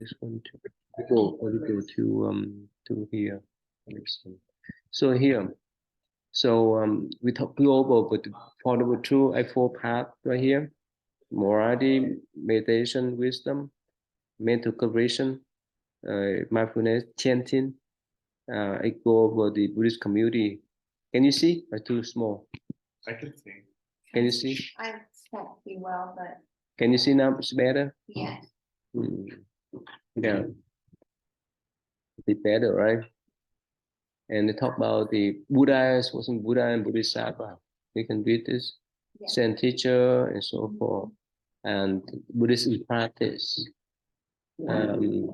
This one too. We go to here. So here, we go over with the Followable True Eightfold Path right here. Morality, meditation, wisdom, mental cultivation, mindfulness, chanting. I go over the Buddhist community. Can you see? Or too small? I can see. Can you see? I can't see well, but Can you see now? It's better. yes. Yeah, it's better, right? And they talk about the Buddha, wasn't Buddha and Bodhisattva. We can read this. Yes. Zen teacher and so forth. And Buddhist practice. The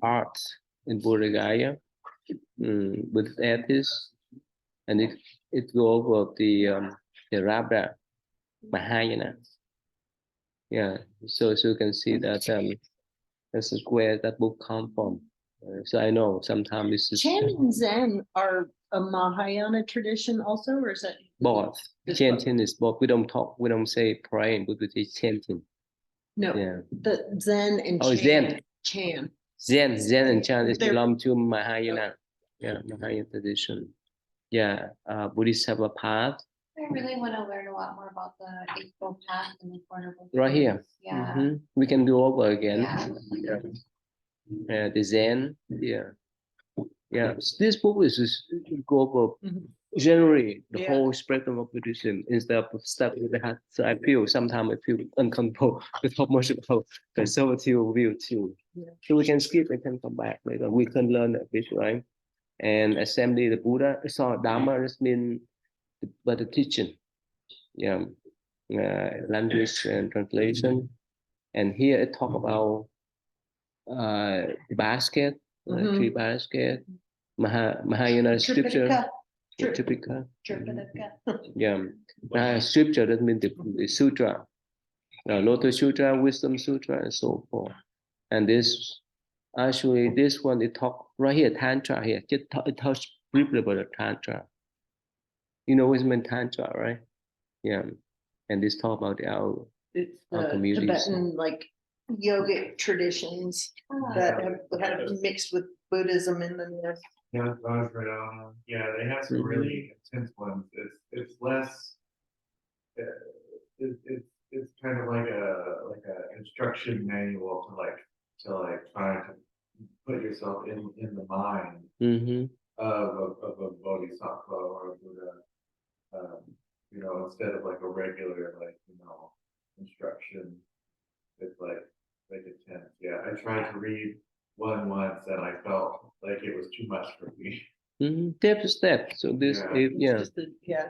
art in Bodh Gaya, Buddhist ethics, and it go over the Rabda Mahayana. Yeah, so you can see that this is where that book come from. So I know sometimes this is Chan and Zen are a Mahayana tradition also, or is that both. Chanting is both. We don't say praying, but we say chanting. no? Yeah. The Zen and Oh, Chan. Zen. Chan. Zen and Chan is They're- belong to Mahayana. Yeah, Mahayana tradition. Yeah, Buddhists have a path I really want to learn a lot more about the Eightfold Path and the Portable right here. Yeah. We can go over again. Yeah. The Zen. Yeah. This book is go over generally the Yeah. whole spectrum of Buddhism instead of stuck with that. So I feel sometimes I feel uncomfortable to talk much about conservative view too. Yeah. So we can skip and can come back later. We can learn a bit, right? And assembly the Buddha, so Dharma has been but the teaching. Yeah. Language and translation. And here it talk about the basket, tree basket, Mahayana scripture. Tripitaka. Tripitaka. Yeah, scripture that means the sutra, Lotus Sutra, Wisdom Sutra, and so forth. And this actually this one it talk right here Tantra here. It talks briefly about the Tantra. You know what mean Tantra, right? Yeah, and this talk about our It's Our the communities. Tibetan like yogic traditions that have mixed with Buddhism in them. Yes. Yeah, that was right on. Yeah, they have some really intense ones. It's less. It's kind of like a instruction manual to try to put yourself in the mind of a bodhisattva or a Buddha. Instead of like a regular instruction, it's like intense. Yeah, I tried to read one once and I felt like it was too much for me. Step to step. So this, It's just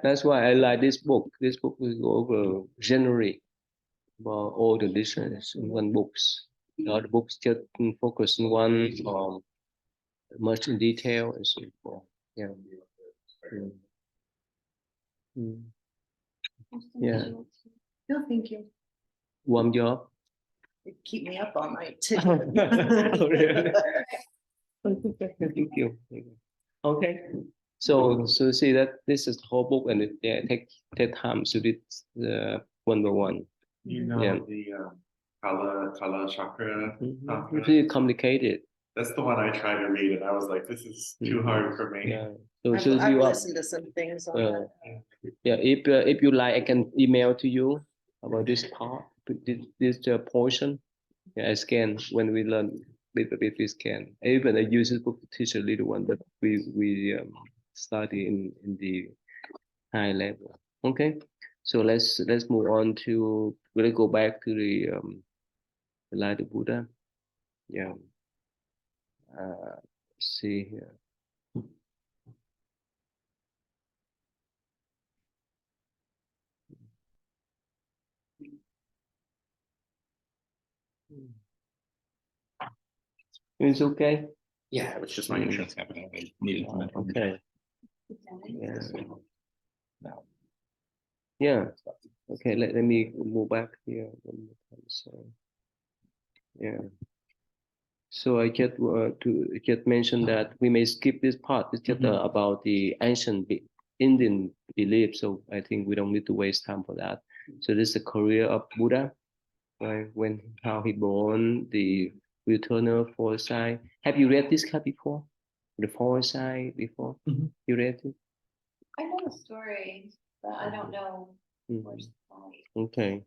that's why I like this book. This book will go over generally about all the traditions in one books. The other books just focus on one much in detail and so forth. Yeah. Yeah. No, thank you. Warm job. It keep me up all night too. Oh, really? Thank you. Okay. So see that this is the whole book and it take time to read one by one. The Kala Chakra. It's really complicated. That's the one I tried to read and I was like, this is too hard for me. Yeah. So it I've shows you up. listened to some things on that. Yeah. If you like, I can email to you about this part, this portion. Yeah, I scan when we learn little bit. We scan. Even I use this book to teach a little one, but we study in the high level. Okay. So let's move on to. We'll go back to the light of Buddha. Yeah. See here. It's okay. Yeah, it was just my insurance company. I needed to mention. Okay. Yeah. Okay. Let me move back here one more time. So, yeah. So I just mention that we may skip this part. It's just about the ancient Indian belief. So I think we don't need to waste time for that. So this is the career of Buddha, right? How he born, the Eternal Foresight. Have you read this cut before? The Foresight before? Mhm. You read it? I know the story, but I don't know Mhm. where's the story. Okay.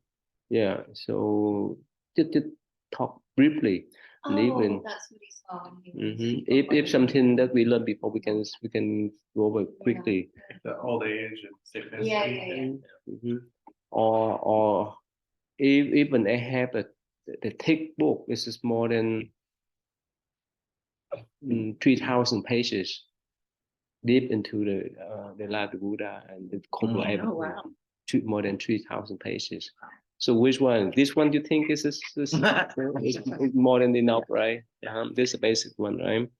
Yeah. So just talk briefly. And even Oh, that's what he saw when he was. if something that we learned before, we can go over quickly. The old age and sickness. Yeah, yeah, yeah. Mhm. Or if even I have the thick book, this is more than 3,000 pages deep into the life of Buddha and the cover everything. Oh, wow. More than 3,000 pages. So which one? This one you think is is more than enough, right? This is the basic one, right?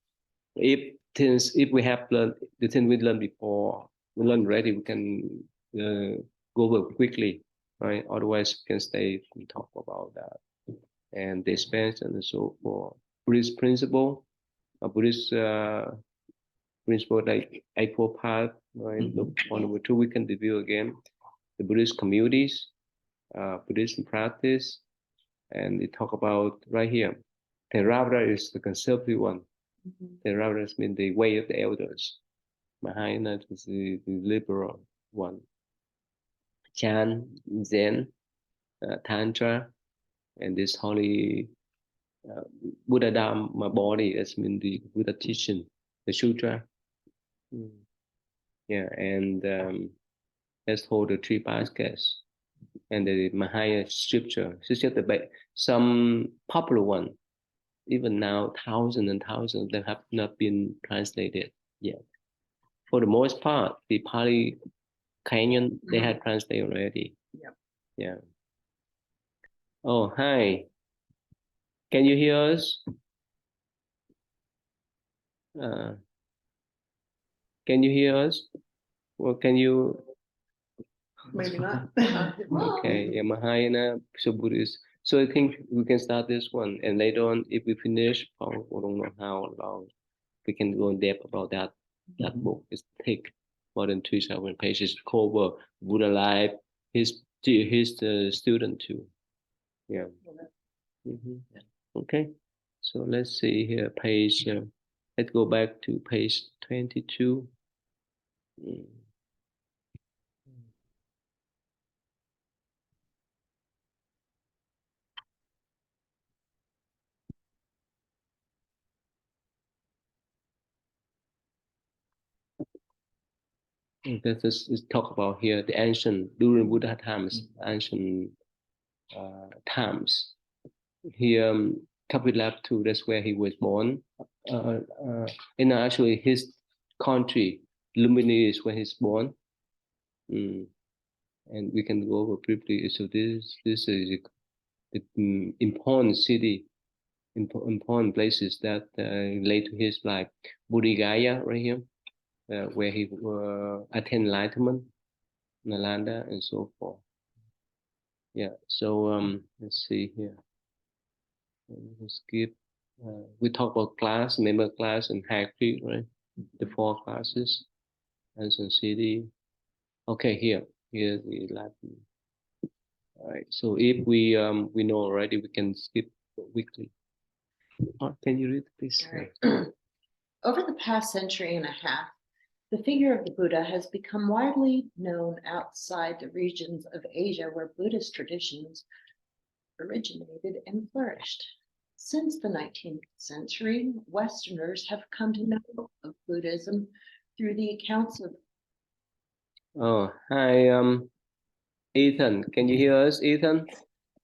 If we have learned the thing we learned before, we learned already, we can go over quickly, right? Otherwise, we can stay and talk about that and the expansion and so forth. Buddhist principle, Buddhist principle like Eightfold Path, right? The point number 2, we can review again. The Buddhist communities, Buddhist practice, and we talk about right here. Theravada is the conservative one. Theravada means the way of the elders. Mahayana is the liberal one. Chan, Zen, Tantra, and this holy Buddha Dharma body, that means the Buddha teaching, the Sutra. Yeah, and let's hold the 3 baskets. And the Mahayana scripture. It's just some popular one. Even now, thousands and thousands of them have not been translated yet. For the most part, the Pali Canon, they had translated already. Yep. Yeah. Oh, hi. Can you hear us? Can you hear us? Or can you? Maybe not. Okay, yeah, Mahayana, so Buddhist. So I think we can start this one, and later on, if we finish, I don't know how long, we can go in depth about that. That book is thick, more than 3,000 pages, cover Buddha life, his student too. Yeah. Okay. So let's see here, page. Let's go back to page 22. This is talk about here the ancient during Buddha times, ancient times. Here, Kapilab too. That's where he was born. And actually, his country, Lumini, is where he's born. And we can go over briefly. So this is the important city, important places that relate to his life. Buddhigaya right here, where he attained enlightenment, Nalanda, and so forth. Yeah. So let's see here. Let's skip. We talk about class, member class, and hierarchy, right? The 4 classes, Anson City. Okay, here the Latin. All right. So if we know already, we can skip weekly. Can you read, please? Over the past century and a half, the figure of the Buddha has become widely known outside the regions of Asia where Buddhist traditions originated and flourished. Since the 19th century, Westerners have come to know of Buddhism through the accounts of. Oh, hi, Ethan. Can you hear us, Ethan?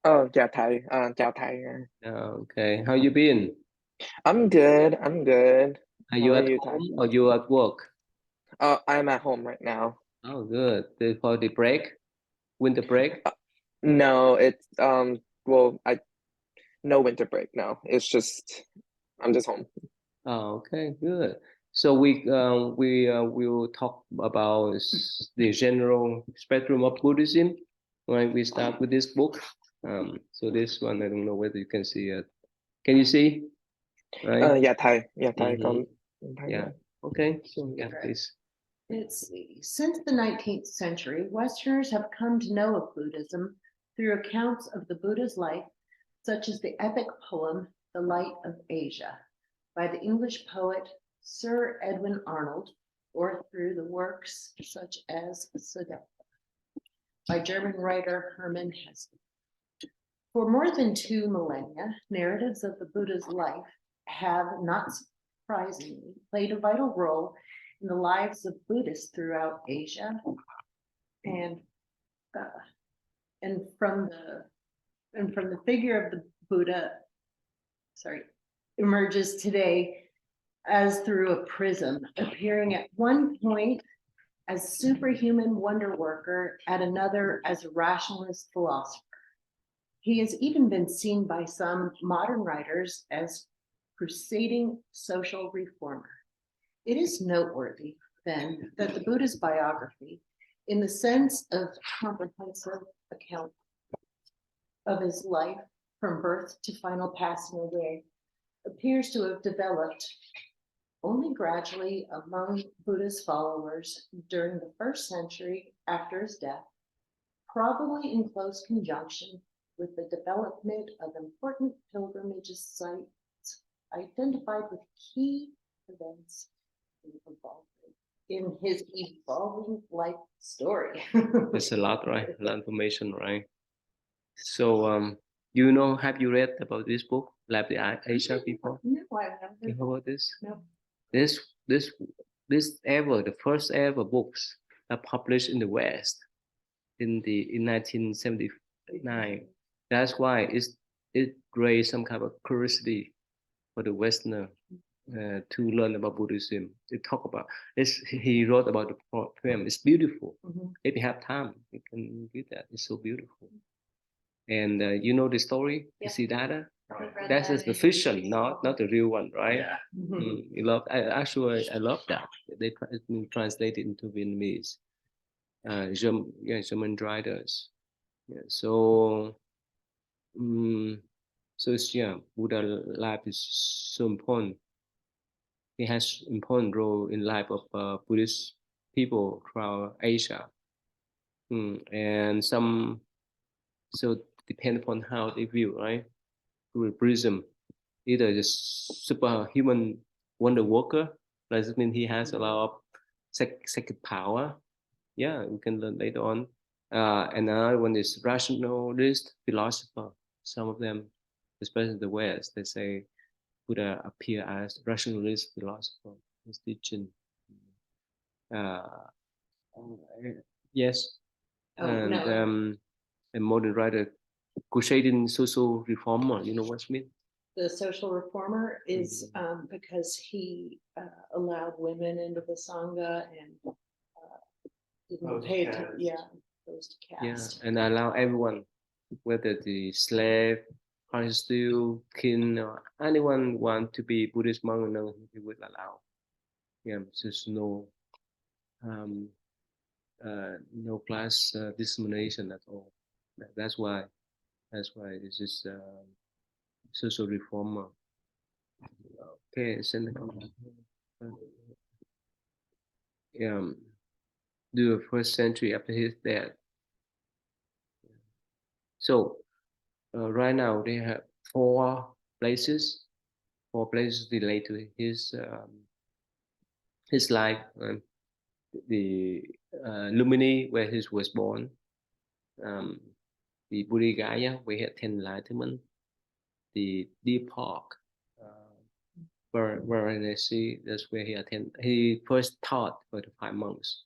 Oh, chào thầy, chào thầy. Okay, how you been? I'm good. I'm good. Are How you are at you, home thầy? or you at work? I'm at home right now. Oh, good. For the break, winter break? No, it's well, no winter break. No, it's just I'm just home. Oh, okay, good. So we will talk about the general spectrum of Buddhism. Right, we start with this book. So this one, I don't know whether you can see it. Can you see? Right? Yeah, thầy con thấy Yeah. rồi. Okay. So yeah, please. Let's see. Since the 19th century, Westerners have come to know of Buddhism through accounts of the Buddha's life, such as the epic poem, The Light of Asia by the English poet Sir Edwin Arnold, or through the works such as Siddhartha by German writer Hermann Hesse. For more than 2 millennia, narratives of the Buddha's life have, not surprisingly, played a vital role in the lives of Buddhists throughout Asia, and from the figure of the Buddha, emerges today as through a prism, appearing at one point as superhuman wonder worker, at another as a rationalist philosopher. He has even been seen by some modern writers as crusading social reformer. It is noteworthy, then, that the Buddha's biography, in the sense of comprehensive account of his life from birth to final passing away, appears to have developed only gradually among Buddha's followers during the 1st century after his death, probably in close conjunction with the development of important pilgrimage sites identified with key events in his evolving life story. There's a lot, right? A lot of information, right? So, you know, have you read about this book, Life of Asia, before? No, I You haven't. know about this? No. This the first ever books are published in the West in 1979. That's why it raised some kind of curiosity for the Westerner to learn about Buddhism. To talk about he wrote about the poem. It's beautiful. Mhm. If you have time, you can read that. It's so beautiful. And you know the story, Yeah. Siddhartha. I've read That's that the in fiction, not the real one, right? Yeah. Mhm. You love. I love that. They translate it into Vietnamese. German writers. Yeah. So, Buddha life is so important. He has important role in life of Buddhist people throughout Asia. And so depend upon how they view, right? Through Buddhism, either the superhuman wonder worker, does it mean he has a lot of psychic power? Yeah, we can learn later on. And another one is rationalist philosopher. Some of them, especially in the West, they say Buddha appear as rationalist philosopher. His teaching. Uh, yes, Oh, and no. a modern writer, crusading social reformer. You know what I mean? The social reformer is because he allowed women into the Sangha and didn't Opposed pay caste. opposed to Yeah, caste. and allow everyone, whether the slave, prostitute, king, or anyone want to be Buddhist monk, no, he would allow. Yeah, there's no class discrimination at all. That's why this is social reformer. Okay, send the 1st century after his death. So right now they have 4 places related to his life. The Lumini, where he was born, the Buddhigaya, where he had 10 enlightenment, the Deep Park, Varanasi, that's where he first taught for the 5 months.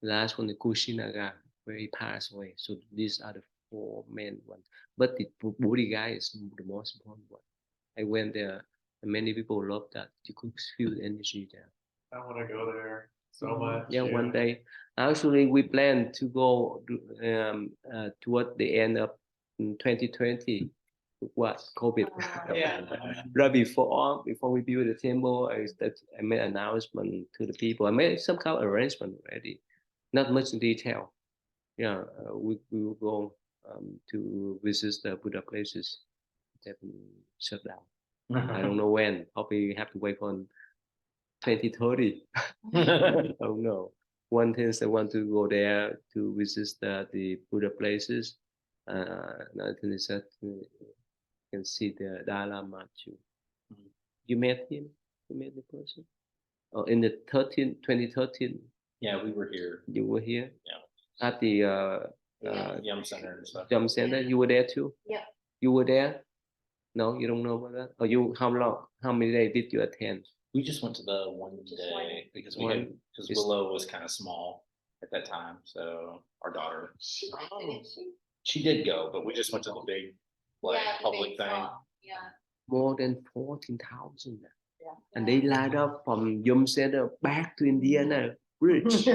The last one, the Kushinaga, where he passed away. So these are the 4 main ones. But the Buddhigaya is the most important one. I went there, and many people love that. You could feel the energy there. I want to go there so much. Yeah, one day. Actually, we plan to go toward the end of 2020. What COVID? Yeah. Right before we build the temple, I made an announcement to the people. I made some kind of arrangement already, not much in detail. Yeah, we will go to visit the Buddha places that been shut down. I don't know when. Probably have to wait for 2030. I don't know. One thing is I want to go there to visit the Buddha places. Another thing is that you can see the Dalai Lama too. You met him? You met the person? Oh, in the 2013, Yeah, we were here. you were here? Yeah. At the Yum Center and stuff. Jump Center, you were there too? Yep. You were there? No, you don't know about that? Or you, how long, how many days did you attend? We just went to the one Just day one. because One. because It's- Willow was kind of small at that time. So our daughter, She went, didn't she? she did go, but we just went to the big, like, Yeah, the public big thing. song, Yeah. More than 14,000. Yeah. And they lined up from Yum Center back to Indiana Bridge.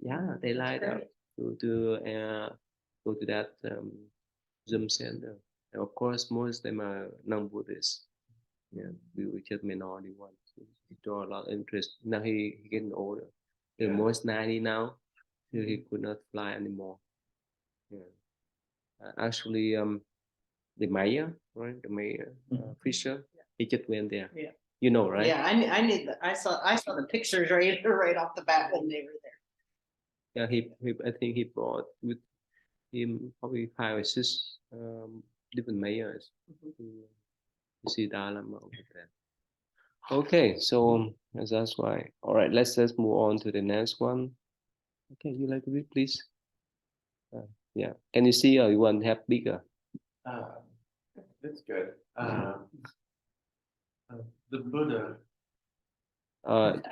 Yeah, they lined up to go to that Zoom center. And of course, most of them are non-Buddhist. Yeah, we were just minority ones. He draw a lot of interest. Now he getting older. He's almost 90 now. So he could not fly anymore. Yeah. Actually, the mayor, right? The mayor, Fisher, he just went there. Yeah. You know, right? Yeah, I knew that. I saw the pictures right off the bat when they were there. Yeah, he I think he brought with him probably 5 or 6 different mayors to see Dalai Lama over there. Okay, so that's why. All right, let's just move on to the next one. Okay, you like to read, please? Yeah, can you see or you want to have bigger? It's good. The Buddha.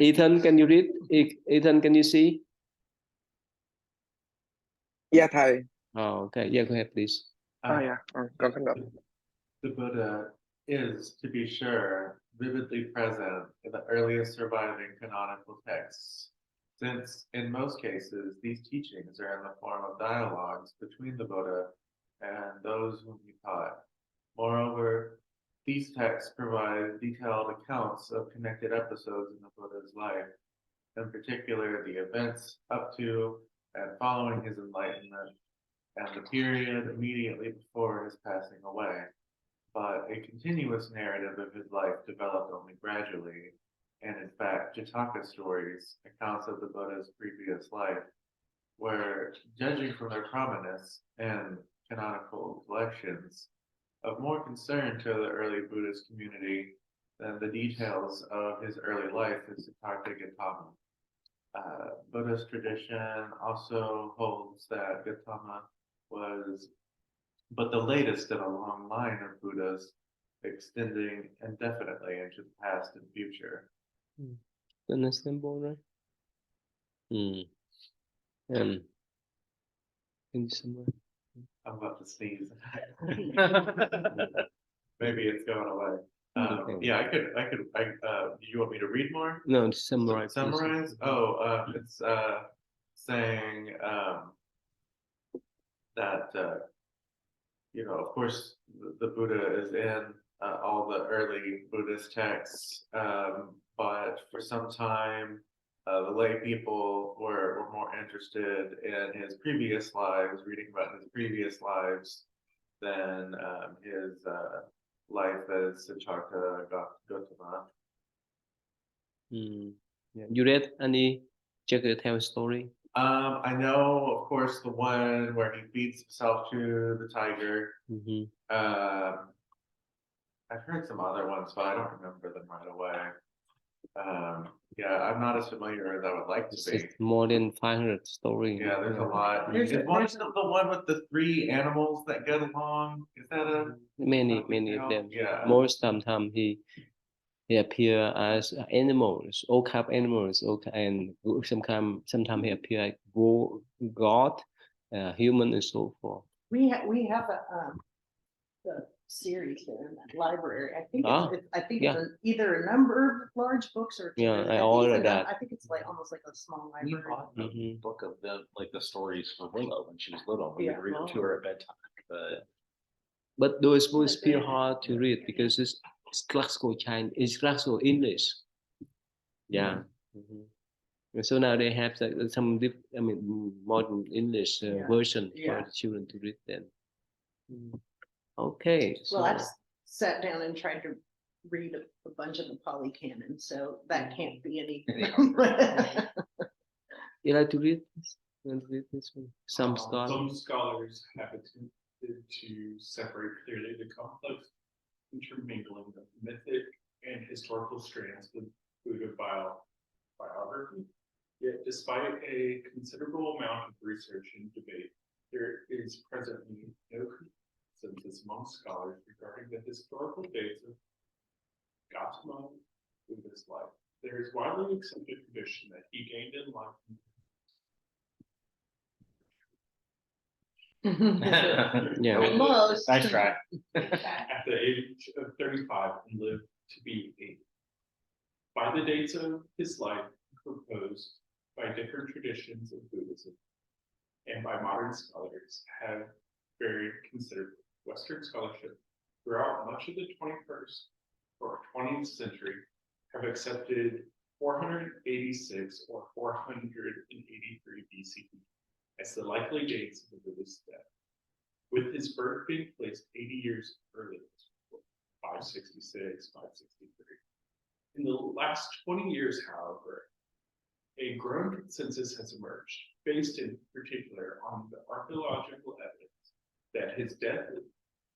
Ethan, can you read? Ethan, can you see? Yeah, Thầy. Oh, okay. Yeah, go ahead, please. Oh yeah, con không đọc. The Buddha is, to be sure, vividly present in the earliest surviving canonical texts, since in most cases these teachings are in the form of dialogues between the Buddha and those whom he taught. Moreover, these texts provide detailed accounts of connected episodes in the Buddha's life, in particular the events up to and following his enlightenment, and the period immediately before his passing away. But a continuous narrative of his life developed only gradually, and in fact, Jataka stories, accounts of the Buddha's previous life, were, judging from their prominence in canonical collections, of more concern to the early Buddhist community than the details of his early life in Siddhartha Gautama. Buddhist tradition also holds that Gautama was but the latest in a long line of Buddhas extending indefinitely into the past and future. Understand, right? Can you summarize? I'm about to sneeze. Maybe it's going away. Okay. Yeah, do you want me to read more? No, summarize. please. Summarize? It's saying that of course, the Buddha is in all the early Buddhist texts, but for some time, the lay people were more interested in his previous lives, reading about his previous lives, than his life as Siddhartha Gautama. Yeah. You read any Jagat story? I know, of course, the one where he feeds himself to the tiger. I've heard some other ones, but I don't remember them right away. Yeah, I'm not as familiar as I would like to be. It's more than 500 stories. Yeah, there's a lot. There's Is one the one with the 3 animals that get along? Is that a Many of them. Yeah. Most sometimes he appear as animals, all kind of animals, and sometimes he appear like God, human, and so forth. We have the series there in that library. I think yeah. it's either a number of large books or Yeah, I think it's ordered that. I think it's like almost like a small We library. bought the book of the stories for Willow when she was little. We would Yeah. read it to her at bedtime. But those books feel hard to read because it's classical Chinese, it's classical English. Yeah. So now they have some modern English version for the children to read then. Okay. Well, I've sat down and tried to read a bunch of the Pali Canon, so that can't be any. You like to read this? You want to read this one? Some scholars have attempted to separate clearly the complex intermingling of mythic and historical strands of Buddha biography. Yet despite a considerable amount of research and debate, there is presently no consensus among scholars regarding the historical dates of Gautama Buddha's life. There is widely accepted tradition that he gained enlightenment Yeah. Almost. Nice try. at the age of 35 and lived to be 80. By the dates of his life proposed by different traditions of Buddhism and by modern scholars have varied considerably. Western scholarship throughout much of the 21st or 20th century have accepted 486 or 483 BCE as the likely dates of the Buddha's death, with his birth being placed 80 years earlier, 566, 563. In the last 20 years, however, a growing consensus has emerged, based in particular on the archaeological evidence that his death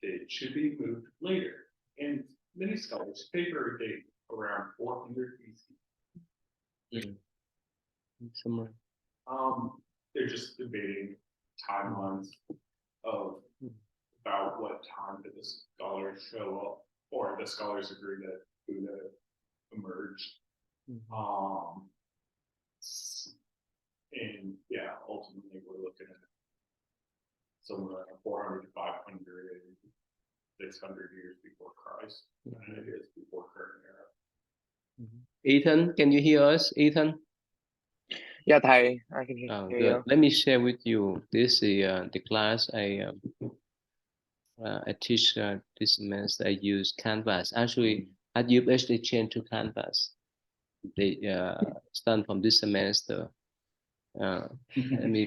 date should be moved later, and many scholars favor a date around 400 BC. Somewhere. They're just debating timelines of about what time did the scholars show up, or the scholars agree that Buddha emerged. And yeah, ultimately we're looking at somewhere around 400 to 500 and 600 years before Christ, and it is before current era. Ethan, can you hear us, Ethan? Yeah, Thai, I can hear Oh, you. good. Let me share with you. This is the class I teach this semester. I use Canvas. Actually, at UPH they changed to Canvas. They start from this semester. Let me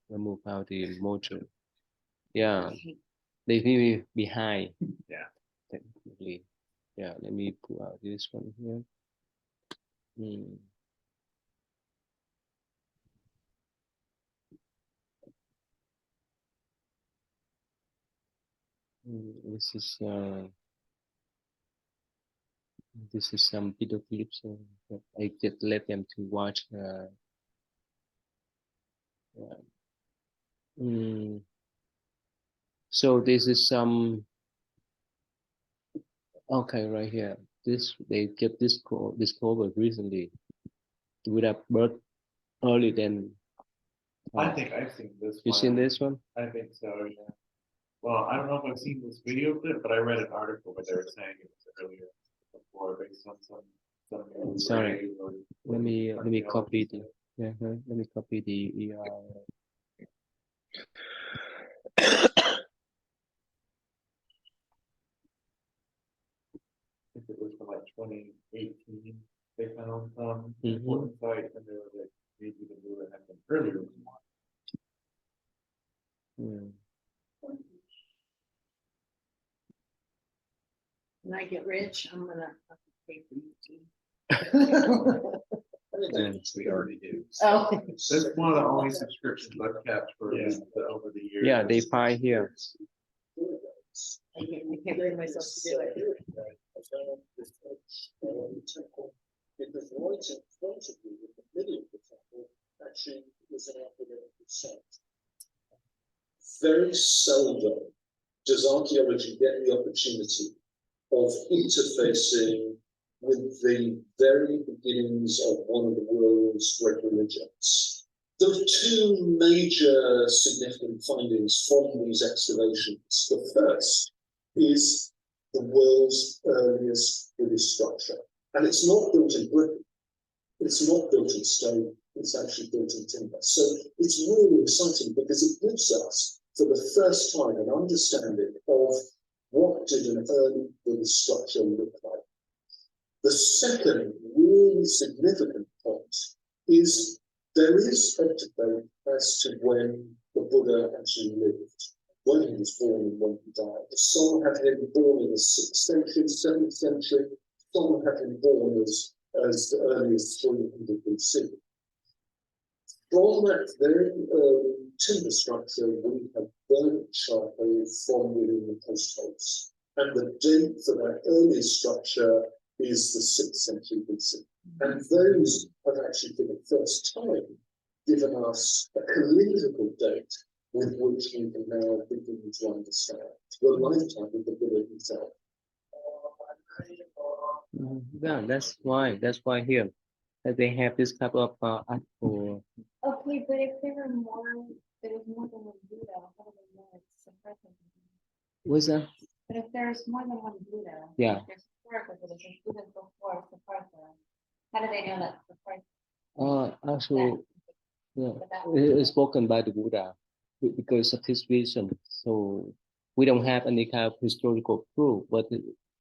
remove out the module. Yeah, they may be behind. Yeah. Technically. Yeah, let me pull out this one here. This is some video clips that I just let them to watch. So this is some. Okay, right here. This they get this discovered recently. Would have birth early than. I think I've seen this You one. seen this one? I think so, yeah. Well, I don't know if I've seen this video of it, but I read an article where they were saying it was earlier before based on some Sorry. Let me copy the let me copy the If it was from like 2018, they found some important sites and they were like maybe the Buddha had been earlier than one. When I get rich, I'm gonna pay for you too. We already do. Oh. That's one of the only subscriptions I've kept for over the years. Yeah, they find here. I can't bring myself to do it. Because right in front of you, in the middle of the temple, actually was an academic site. Very seldom does archaeology get the opportunity of interfacing with the very beginnings of one of the world's great religions. There are two major significant findings from these excavations. The first is the world's earliest Buddhist structure. And it's not built in brick, it's not built in stone, it's actually built in timber. So it's really exciting because it gives us, for the first time, an understanding of what did an early Buddhist structure look like. The second really significant point is there is a debate as to when the Buddha actually lived, when he was born and when he died. Some have him born in the 6th century, 7th century, some have him born as early as 300 BC. From that very early timber structure, we have burnt charcoal from within the post holes. And the date for that earliest structure is the 6th century BC. And those have actually, for the first time, given us a calendrical date with which we can now begin to understand the lifetime of the Buddha himself. Yeah, that's why here that they have this type of article. Okay, but if there was more than one Buddha, how do they know it's suppressing? What's that? But if there's more than one Buddha, Yeah. there's Suppressor, but if there's Buddha before Suppressor, how do they know that's Suppressor? Actually, yeah, But that it is spoken by the Buddha because of his vision. So we don't have any kind of historical proof, but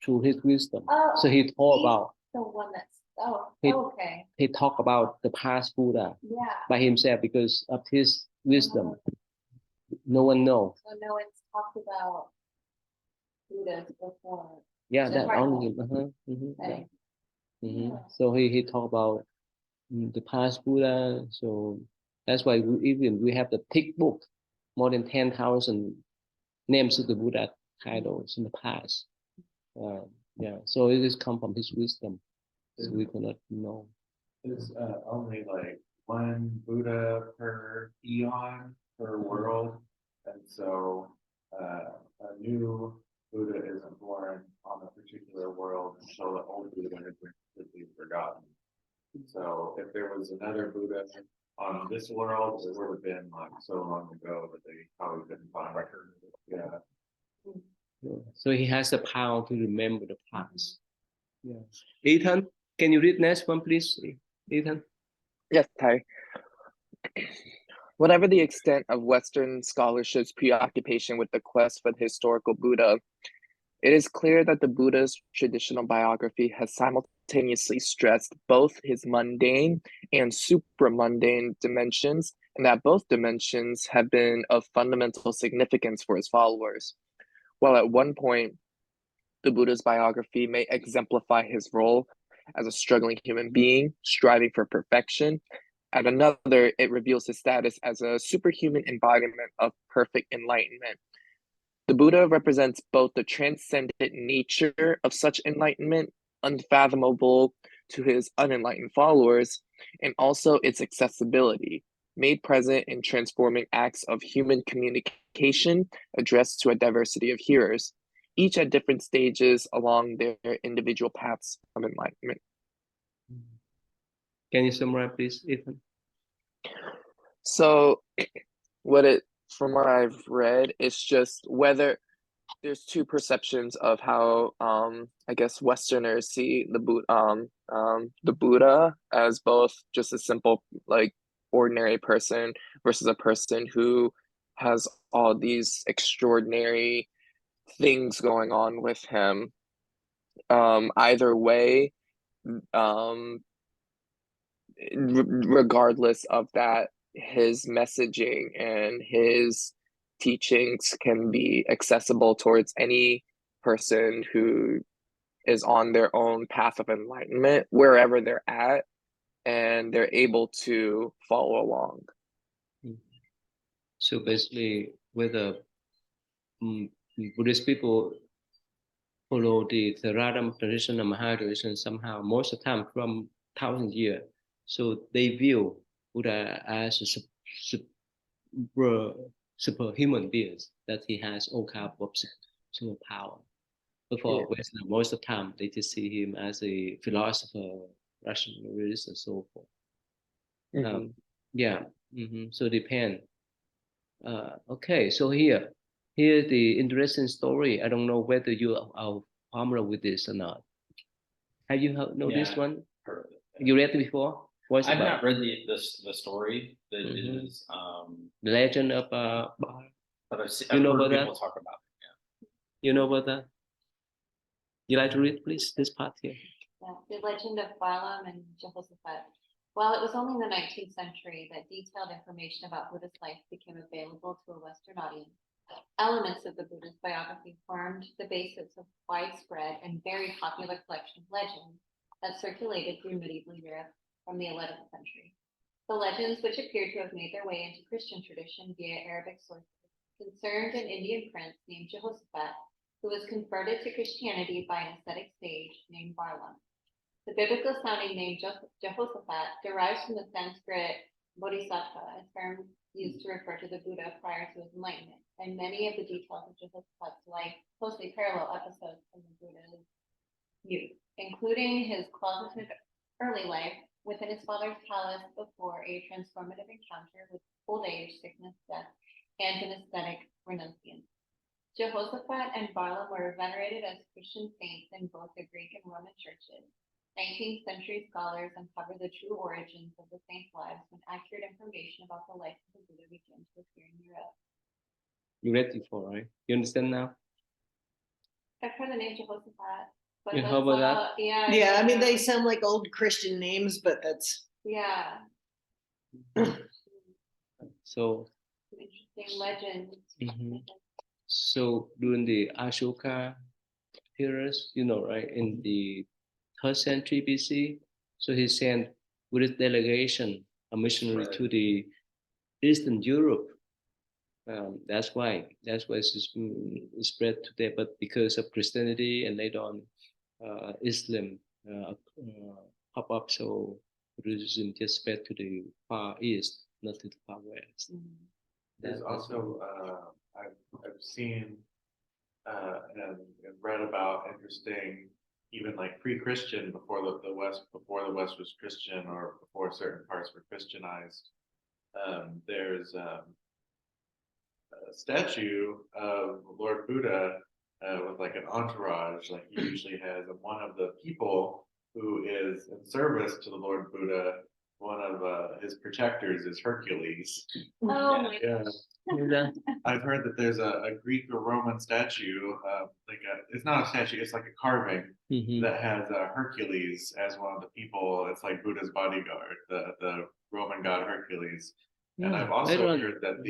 through his wisdom. Oh, So he talked he's about the one that's, okay, he talked about the past Buddha yeah. by himself because of his wisdom. No one knows. So no one's talked about Buddhas before. Yeah, So that right. only. Okay. So he talked about the past Buddha. So that's why we have the thick book, more than 10,000 names of the Buddha titles in the past. Yeah, so it is come from his wisdom. So we cannot know. There's only like one Buddha per eon per world, and so a new Buddha isn't born on a particular world until the old Buddha has been completely forgotten. So if there was another Buddha on this world, it would have been like so long ago that they probably couldn't find record. Yeah. So he has the power to remember the past. Yeah. Ethan, can you read next one, please? Ethan. Yes, Ty. Whatever the extent of Western scholarship's preoccupation with the quest for the historical Buddha, it is clear that the Buddha's traditional biography has simultaneously stressed both his mundane and supramundane dimensions, and that both dimensions have been of fundamental significance for his followers. While at one point, the Buddha's biography may exemplify his role as a struggling human being striving for perfection, at another, it reveals his status as a superhuman embodiment of perfect enlightenment. The Buddha represents both the transcendent nature of such enlightenment, unfathomable to his unenlightened followers, and also its accessibility, made present in transforming acts of human communication addressed to a diversity of hearers, each at different stages along their individual paths of enlightenment. Can you summarize, please, Ethan? So, from what I've read, it's just whether there's two perceptions of how I guess Westerners see the Buddha as both just a simple like ordinary person versus a person who has all these extraordinary things going on with him. Either way, regardless of that, his messaging and his teachings can be accessible towards any person who is on their own path of enlightenment, wherever they're at, and they're able to follow along. So basically, whether Buddhist people follow the Theravada tradition and Mahayana tradition somehow, most of the time from 1,000 years, so they view Buddha as a superhuman beings, that he has all kinds of superpower. But for Western, most of the time, they just see him as a philosopher, rationalist, and so forth. So depend. Okay, so here the interesting story. I don't know whether you are familiar with this or not. Have you know this one? Heard of it. You read it before? What's I've about? not read the story that is The legend of but I've You know heard about people that? talk about it. Yeah. You know about that? You like to read, please, this part here. Yeah, the legend of Balaam and Jehoshaphat. While it was only in the 19th century that detailed information about Buddha's life became available to a Western audience, elements of the Buddha's biography formed the basis of widespread and very popular collection of legends that circulated through medieval Europe from the 11th century. The legends, which appear to have made their way into Christian tradition via Arabic sources, concerned an Indian prince named Jehoshaphat, who was converted to Christianity by an ascetic sage named Balaam. The biblical sounding name Jehoshaphat derives from the Sanskrit bodhisattva, a term used to refer to the Buddha prior to his enlightenment, and many of the details of Jehoshaphat's life closely parallel episodes from the Buddha's youth, including his closeted early life within his father's palace before a transformative encounter with old age, sickness, death, and an ascetic renunciance. Jehoshaphat and Balaam were venerated as Christian saints in both the Greek and Roman churches. 19th century scholars uncover the true origins of the saints' lives when accurate information about the life of the Buddha began to appear in Europe. You read before, right? You understand now? I've heard the name Jehoshaphat. But You that's, heard about that? Yeah. Yeah, I mean, they sound like old Christian names, but that's, Yeah. So, Interesting legend. so during the Ashoka period, you know, right, in the 3rd century BC, so he sent Buddhist delegation, a missionary to the Eastern Europe. That's why it's spread today. But because of Christianity and later on Islam pop up, so Buddhism just spread to the far east, not to the far west. There's also I've seen and read about interesting, even like pre-Christian, before the West was Christian, or before certain parts were Christianized. There's a statue of Lord Buddha with like an entourage. Like he usually has one of the people who is in service to the Lord Buddha. One of his protectors is Hercules. Oh my Yeah. I've heard that there's a Greek or Roman statue, it's not a statue, it's like a carving that has Hercules as one of the people. It's like Buddha's bodyguard, the Roman god Hercules. And I've also heard that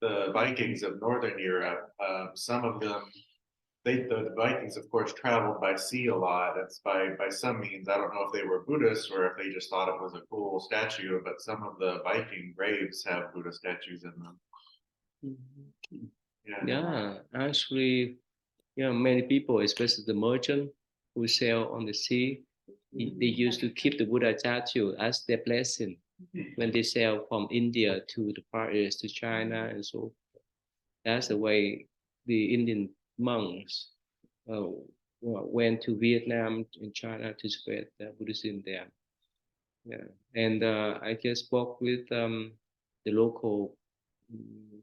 the Vikings of Northern Europe, some of them, the Vikings, of course, traveled by sea a lot. That's by some means. I don't know if they were Buddhists or if they just thought it was a cool statue, but some of the Viking graves have Buddha statues in them. Yeah, actually, many people, especially the merchant who sail on the sea, they used to keep the Buddha statue as their blessing when they sail from India to the Far East, to China, and so that's the way the Indian monks went to Vietnam and China to spread Buddhism there. Yeah, and I just spoke with the local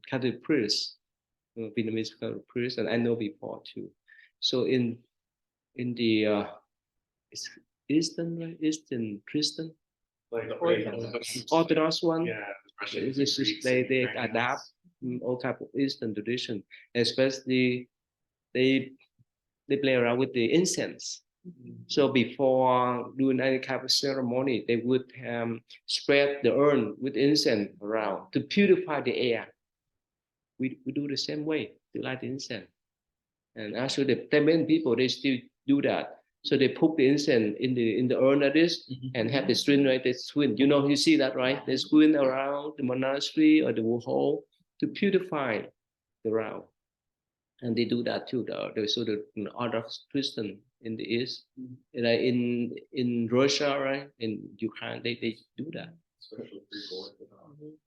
Catholic priest, Vietnamese Catholic priest, and I know before too. So in the Eastern Christian, like Orthodox one, they Ukrainians. adapt all type of Eastern tradition, especially they play around with the incense. So before doing any kind of ceremony, they would spread the urn with incense around to purify the air. We do the same way to light the incense. And actually, the many people, they still do that. So they put the incense in the urn like this and have the string, right? They swing. You see that, right? They swing around the monastery or the hall to purify the ground. And they do that too. So the Orthodox Christian in the East, like in Russia, right? In Ukraine, they do that. Especially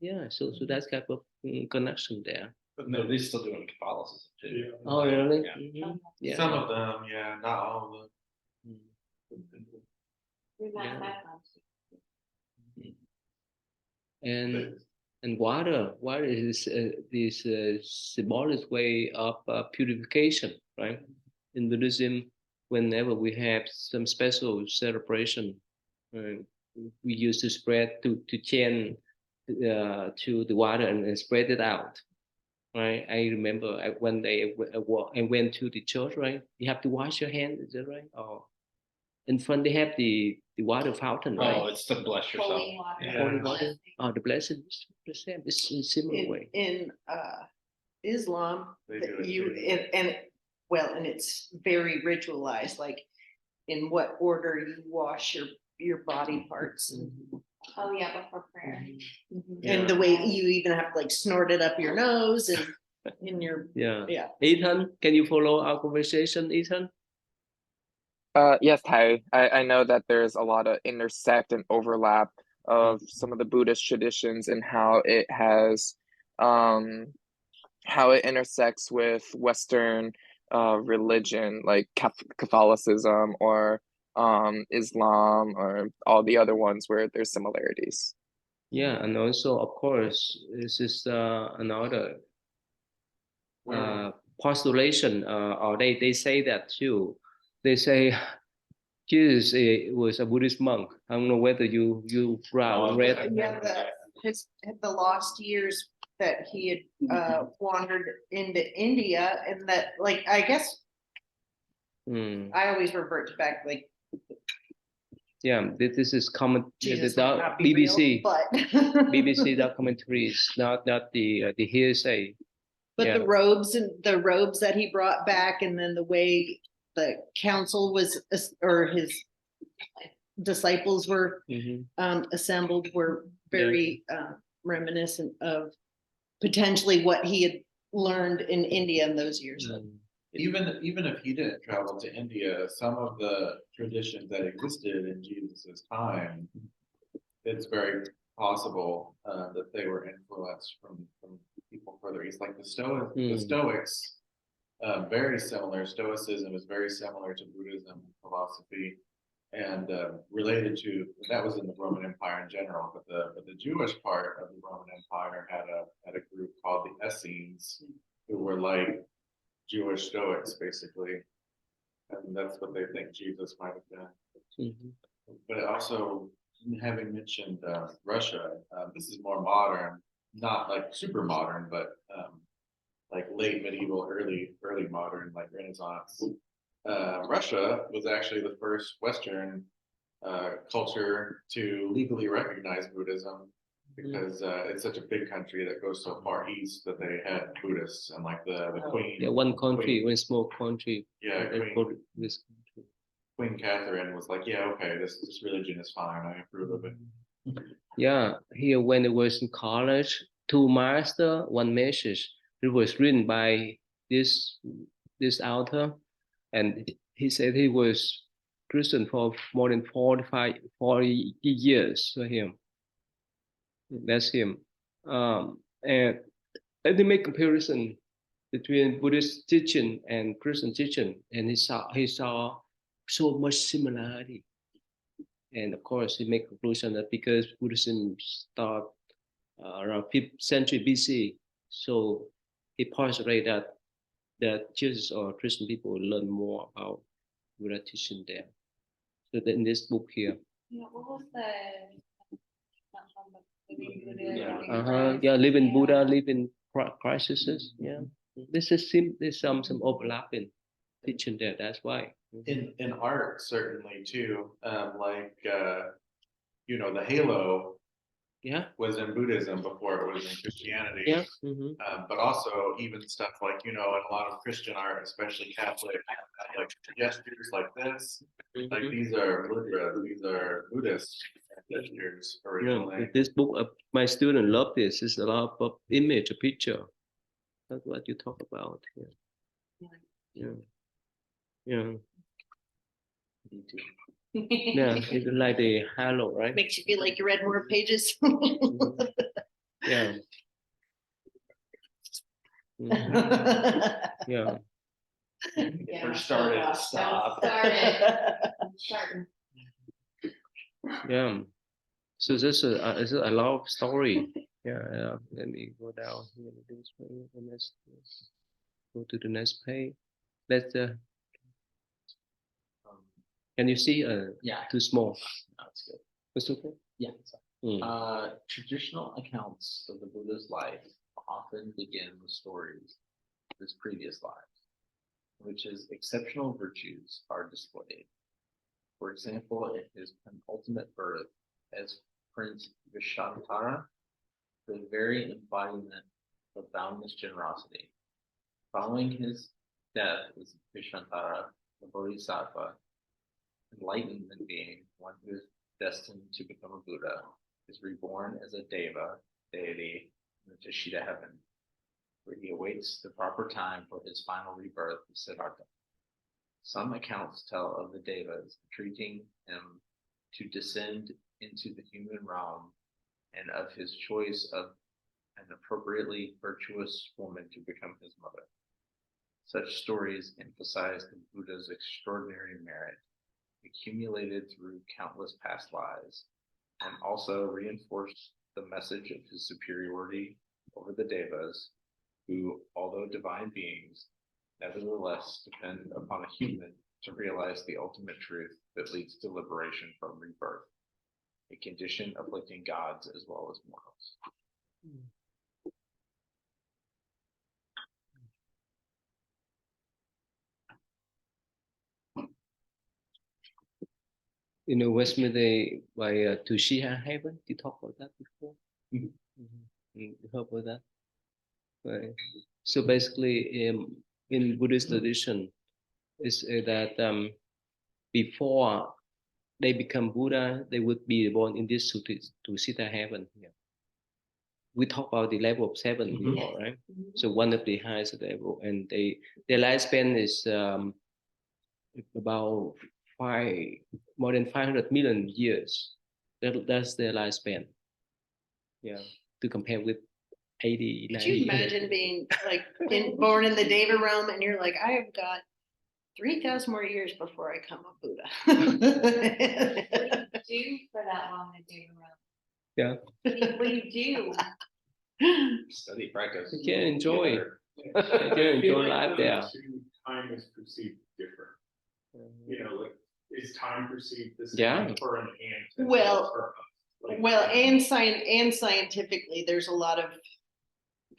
Yeah, so that's kind of connection there. But no, they still doing Catholicism too. Oh, really? Yeah. Yeah. Some of them, yeah, not all of them. And water is this symbolic way of purification, right? In Buddhism, whenever we have some special celebration, we used to spread to chant to the water and spread it out. Right? I remember one day I went to the church. Right? You have to wash your hands. Is that right? Oh, in front they have the water fountain. Right? Oh, it's to bless yourself. Holy water. Yeah. Holy water. Oh, the blessing is the same. It's in a similar way. in Islam, They do it you, too. and it's very ritualized, like in what order you wash your body parts. Oh yeah, before prayer. And the way you even have to like snort it up your nose and in your, Yeah. yeah. Ethan, can you follow our conversation, Ethan? Yes, Ty. I know that there's a lot of intersect and overlap of some of the Buddhist traditions and how it intersects with Western religion like Catholicism or Islam or all the other ones where there's similarities. Yeah, and also, of course, this is another postulation, or they say that too. They say Jesus was a Buddhist monk. I don't know whether you read. Yeah, the lost years that he had wandered into India, and that, like, I guess I always revert back, like, Yeah, this is common. Jesus The might not be BBC, real, but BBC documentaries, not the hearsay. but Yeah. the robes that he brought back, and then the way the council was, or his disciples were assembled, were very reminiscent of potentially what he had learned in India in those years. Even if he didn't travel to India, some of the traditions that existed in Jesus's time, it's very possible that they were influenced from people further east, like the Stoics. Very similar. Stoicism is very similar to Buddhism philosophy, and related to that was in the Roman Empire in general. But the Jewish part of the Roman Empire had a group called the Essenes, who were like Jewish Stoics, basically, and that's what they think Jesus might have been. But also, having mentioned Russia, this is more modern, not like super modern, but like late medieval, early modern, like Renaissance. Russia was actually the first Western culture to legally recognize Buddhism, because it's such a big country that goes so far east that they had Buddhists, and like the Queen. Yeah, one small country. Yeah, this Queen Catherine was like, yeah, okay, this religion is fine. I approve of it. Yeah, here when I was in college, two master, one message. It was written by this author, and he said he was Christian for more than 40 years for him. That's him. And they make comparison between Buddhist teaching and Christian teaching, and he saw so much similarity. And of course, he made conclusion that because Buddhism started around 5th century BC, so he postulated that Jesus or Christian people will learn more about Buddha teaching there. So that in this book here. Yeah, what was the Living Buddha, yeah, living Buddha, living crises. Yeah, this is there's some overlapping teaching there. That's why. In art, certainly too, like the halo. Yeah. Was in Buddhism before it was in Christianity. Yeah. But also even stuff like, in a lot of Christian art, especially Catholic, like gestures like this, like these are mudras, these are Buddhist gestures originally. Yeah, this book, my student love this. It's a lot of image, a picture. That's what you talk about. Yeah. Yeah. Yeah, it's like the halo, right? Makes you feel like you read more pages. Yeah. Yeah. First started, stop. Yeah. So this is a lot of story. Yeah. Let me go down here. This way. Let's go to the next page. Let's. Can you see? Yeah. Too small. That's good. It's okay. Yeah. Traditional accounts of the Buddha's life often begin with stories of his previous lives, in which his exceptional virtues are displayed. For example, in his penultimate birth as Prince Vishantara, the very embodiment of boundless generosity. Following his death as Vishantara, the Bodhisattva, enlightenment being, one who is destined to become a Buddha, is reborn as a Deva, deity, in the Tashita heaven. where he awaits the proper time for his final rebirth of Siddhartha. Some accounts tell of the Devas entreating him to descend into the human realm and of his choice of an appropriately virtuous woman to become his mother. Such stories emphasize the Buddha's extraordinary merit, accumulated through countless past lives, and also reinforce the message of his superiority over the Devas, who, although divine beings, nevertheless depend upon a human to realize the ultimate truth that leads to liberation from rebirth, a condition afflicting gods as well as mortals. You know, Westminster by Tushiha Heaven. You talked about that before. You heard about that? Right. So basically, in Buddhist tradition, is that before they become Buddha, they would be born in this Tusita heaven. Yeah. We talked about the level of 7 before, right? So one of the highest level, and their lifespan is about more than 500 million years. That's their lifespan. Yeah, to compare with 80. Could you imagine being like born in the Deva realm and you're like, I have got 3,000 more years before I come a Buddha. What do you do for that long in the Deva realm? Yeah. What do you do? Study, practice. You can enjoy. You I can feel enjoy like life the there. two time is perceived different. You know, like, is time perceived the same Yeah. for an ant? as Well, it is for us? Like, well, and scientifically, there's a lot of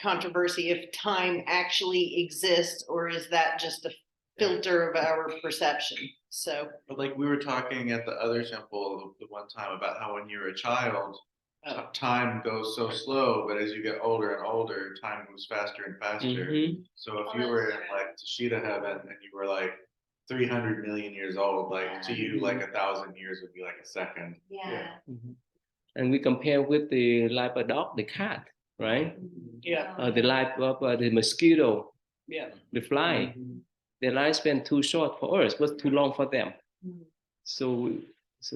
controversy if time actually exists, or is that just a filter of our perception? So, But like we were talking at the other temple the one time about how when you're a child, time goes so slow, but as you get older and older, time moves faster and faster. Mhm. So if Oh, you were that's in true. like Tashita heaven and you were like 300 million years old, like to you, like 1,000 years would be like a second. Yeah. Mhm. And we compare with the life of dog, the cat, right? yeah, The life of the mosquito, yeah. the fly. Their lifespan too short for us, but too long for them. Mhm. So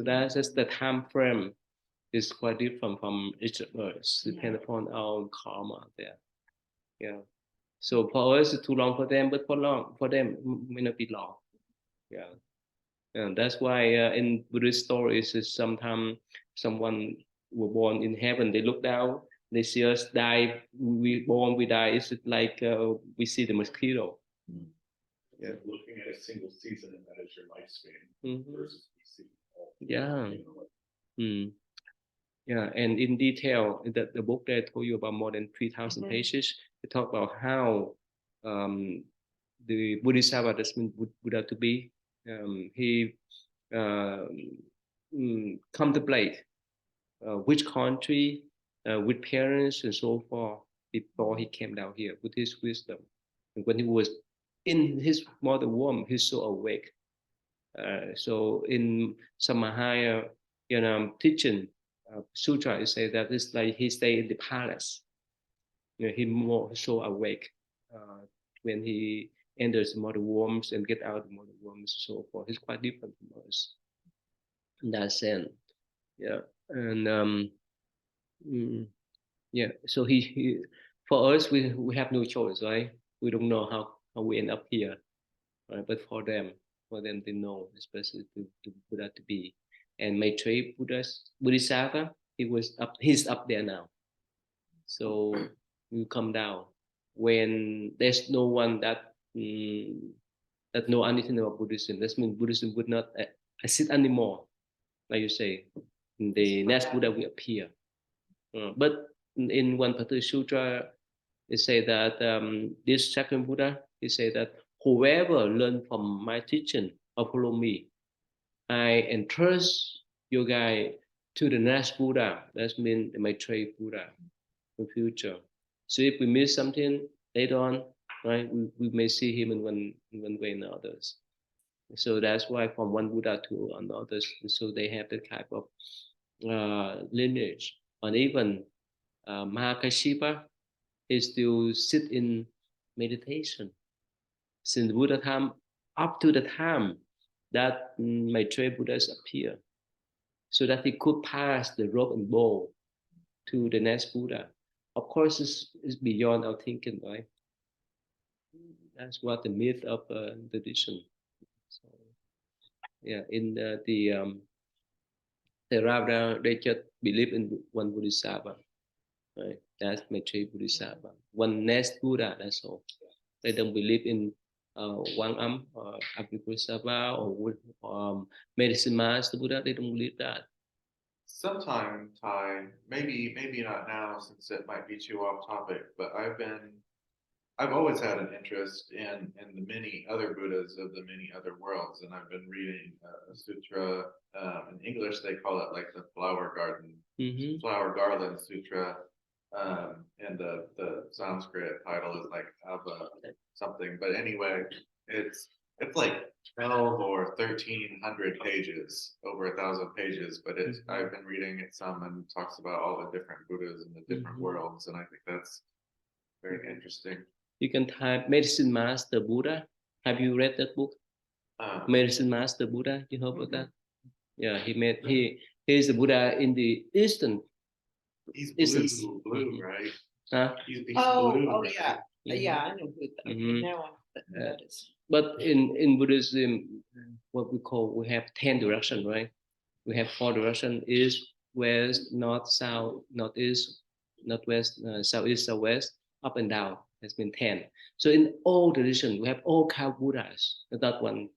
that's just the time frame is quite different from each of us, depending upon our karma there. Yeah. So for us, it's too long for them, but for them, it may not be long. Yeah. And that's why in Buddhist stories, sometimes someone were born in heaven, they look down, they see us die, we born, we die. It's like we see the mosquito. yeah. Looking at a single season and that is your lifespan versus we see all. Yeah. You know, like, Yeah, and in detail, the book that I told you about more than 3,000 pages, they talk about how the Bodhisattva, that's mean Buddha to be, he contemplate which country, with parents and so forth before he came down here with his wisdom. And when he was in his mother womb, he's so awake. So in Samahaya, teaching sutra, it says that it's like he stayed in the palace. He more so awake when he enters the mother wombs and get out of the mother wombs and so forth. He's quite different from us in that sense. Yeah, and yeah. So he for us, we have no choice, right? We don't know how we end up here, right? But for them they know, especially to Buddha to be. And Maitreya Bodhisattva, he's up there now. So you come down when there's no one that know anything about Buddhism. That means Buddhism would not exist anymore, like you say. The next Buddha will appear. But in one particular sutra, it say that this second Buddha, he say that whoever learn from my teaching or follow me, I entrust your guy to the next Buddha. That means the Maitreya Buddha in future. So if we miss something later on, right, we may see him in one way or another. So that's why from one Buddha to another, so they have the type of lineage. And even Mahakashipa, he still sit in meditation since Buddha time up to the time that Maitreya Buddhas appear, so that he could pass the rope and bow to the next Buddha. Of course, it's beyond our thinking, right? That's what the myth of tradition. So, yeah, in the Theravada, they just believe in one Bodhisattva, right? That's Maitreya Bodhisattva. One next Buddha, that's all. They don't believe in Wang or Abhi Bodhisattva or Medicine Master Buddha. They don't believe that. Sometime, Ty, maybe not now since it might be too off topic, but I've always had an interest in the many other Buddhas of the many other worlds, and I've been reading a sutra. In English, they call it like the flower garland sutra, and the Sanskrit title is like Abba something. But anyway, it's like 12 or 1,300 pages, over 1,000 pages. But I've been reading it some, and it talks about all the different Buddhas and the different worlds, and I think that's very interesting. You can type Medicine Master Buddha. Have you read that book? Medicine Master Buddha. You heard about that? Yeah, he is the Buddha in the Eastern. He's blue, right? Huh? He's Oh, blue, oh right? yeah, yeah, I know who that. Mhm. Now that is. But in Buddhism, what we have 10 directions, right? We have 4 directions: east, west, north, south, northeast, northwest, southeast, southwest, up and down. Has been 10. So in all traditions, we have all kind of Buddhas, not one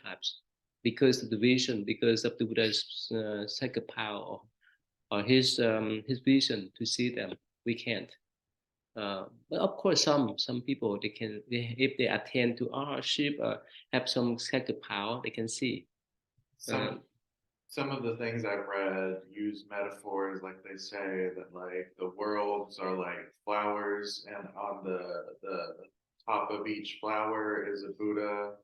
types, because of the vision, because of the Buddha's sacred power or his vision to see them. We can't. But of course, some people if they attend to ownership or have some sacred power, they can see. Some of the things I've read use metaphors, like they say that like the worlds are like flowers, and on the top of each flower is a Buddha.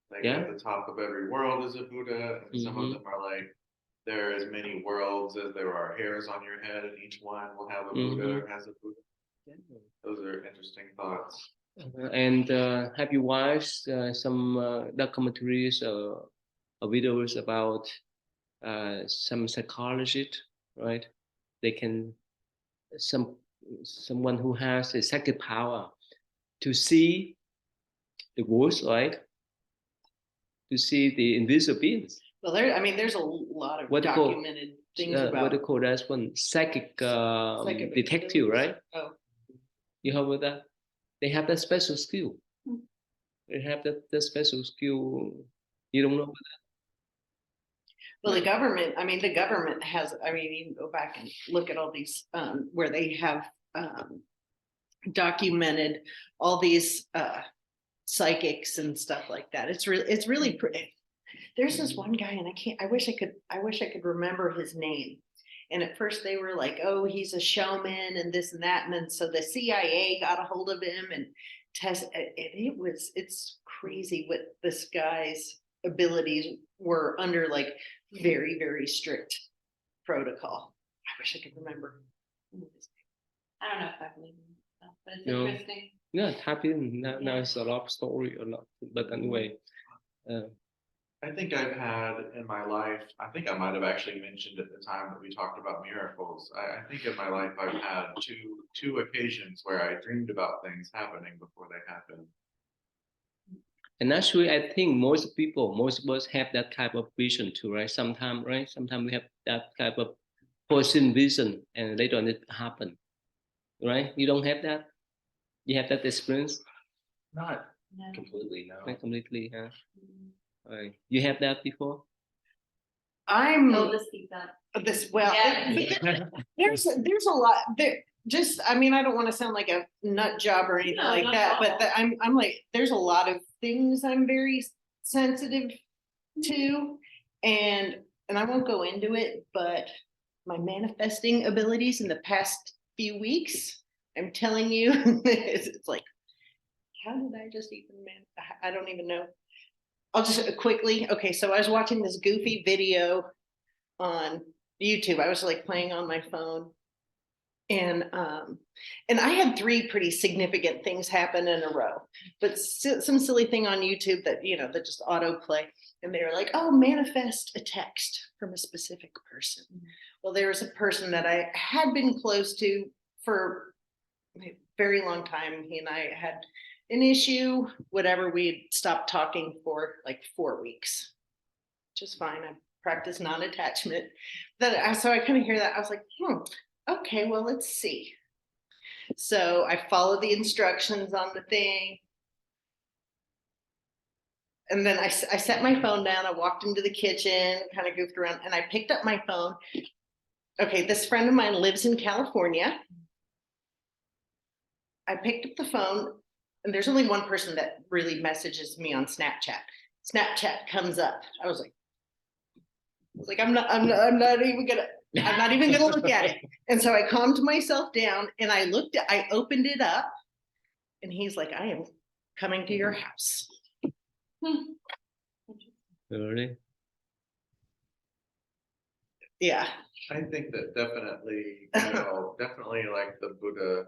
Like at the top of every world is a Buddha, and some of them are like there are as many worlds as there are hairs on your head, and each one will have a Buddha or has a Buddha. Those are interesting thoughts. And have you watched some documentaries or videos about some psychologists, right? They can someone who has a psychic power to see the ghost, right? To see the invisible beings. Well, there's a lot of documented things about what they call that one psychic detective, right? Oh, you heard about that? They have that special skill. They have that special skill. You don't know about that? well, the government has, you can go back and look at all these, where they have, documented all these, psychics and stuff like that. It's really pretty. There's this one guy, and I wish I could remember his name. And at first they were like, oh, he's a showman and this and that. And then so the CIA got a hold of him and it's crazy what this guy's abilities were under like very, very strict protocol. I wish I could remember. I don't know if I believe in that, but it's interesting. Yeah, tap in. Now it's a lot of story or not. But anyway. I think I've had in my life, I think I might have actually mentioned at the time that we talked about miracles. I think in my life I've had two occasions where I dreamed about things happening before they happened. And actually, I think most of us have that type of vision too, right? Sometimes we have that type of person vision, and later on it happen, right? You don't have that. You have that experience? Not No. completely, no. Not completely, huh? Right. You have that before? They'll just keep that. Yeah. There's a lot there. Just, I don't want to sound like a nut job or anything like that, but I'm like, there's a lot of things I'm very sensitive to, and I won't go into it, but my manifesting abilities in the past few weeks, I'm telling you, it's like, how did I just even I don't even know. I'll just quickly, okay, so I was watching this goofy video on YouTube. I was like playing on my phone, And I had 3 pretty significant things happen in a row, but some silly thing on YouTube that, that just autoplay. And they were like, oh, manifest a text from a specific person. Well, there was a person that I had been close to for a very long time. He and I had an issue, whatever, we stopped talking for like 4 weeks, which is fine. I practice non-attachment. So I kind of hear that. I was like, okay, well, let's see. So I followed the instructions on the thing. And then I set my phone down. I walked into the kitchen, kind of goofed around, and I picked up my phone. Okay, this friend of mine lives in California. I picked up the phone, and there's only one person that really messages me on Snapchat. Snapchat comes up. I was like, I'm not even gonna look at it. And so I calmed myself down and I opened it up, and he's like, I am coming to your house. Really? Yeah. I think that definitely, definitely like the Buddha,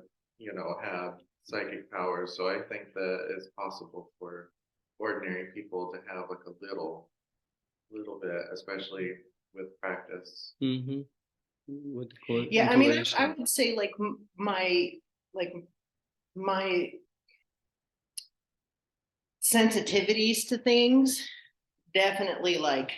had psychic powers. So I think that it's possible for ordinary people to have like a little bit, especially with practice. Mm-hmm. Yeah, I mean, I would say like my sensitivities to things definitely like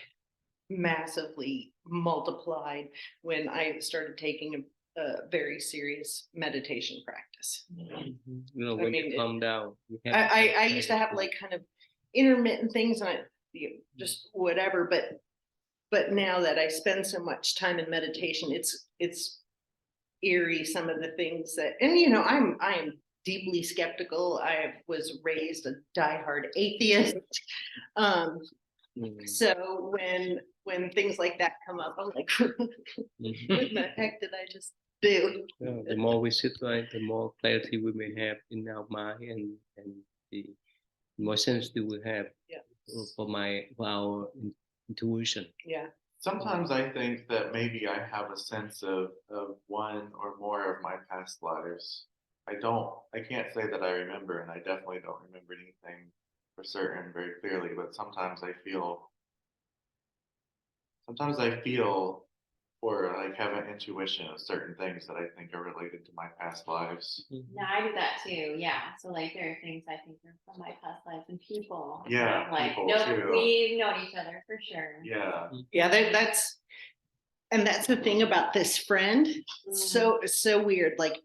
massively multiplied when I started taking a very serious meditation practice. When you calm down. I used to have like kind of intermittent things, and just whatever, but now that I spend so much time in meditation, it's eerie, some of the things that, and I am deeply skeptical. I was raised a diehard atheist. So when things like that come up, I'm like, what the heck did I just do? Yeah, the more we sit right, the more clarity we may have in our mind, and the more sensitive we have for our intuition. Yeah. Sometimes I think that maybe I have a sense of one or more of my past lives. I can't say that I remember, and I definitely don't remember anything for certain very clearly, but sometimes I feel or like have an intuition of certain things that I think are related to my past lives. No, I do that too. Yeah. So like there are things I think are from my past lives and people. Yeah, Like people no, too. we've known each other for sure. Yeah. Yeah, that's the thing about this friend. So weird. Like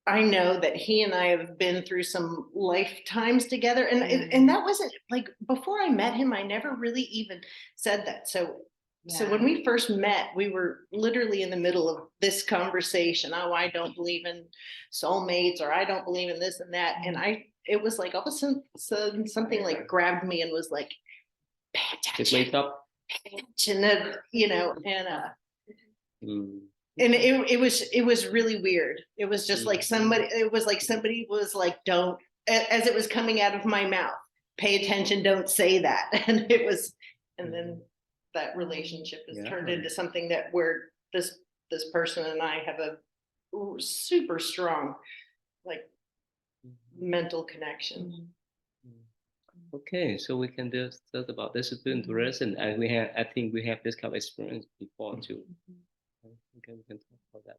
I know that he and I have been through some lifetimes together, and that wasn't like before I met him. I never really even said that. So when we first met, we were literally in the middle of this conversation. Oh, I don't believe in soulmates, or I don't believe in this and that. And it was like all of a sudden something like grabbed me and was like, pay attention, and it was really weird. It was just like somebody was like, don't, as it was coming out of my mouth, pay attention, don't say that. And then that relationship has turned into something that where this person and I have a super strong like mental connection. Okay, so we can discuss about this. Is interesting, and I think we have this kind of experience before too. Okay, we can talk about that.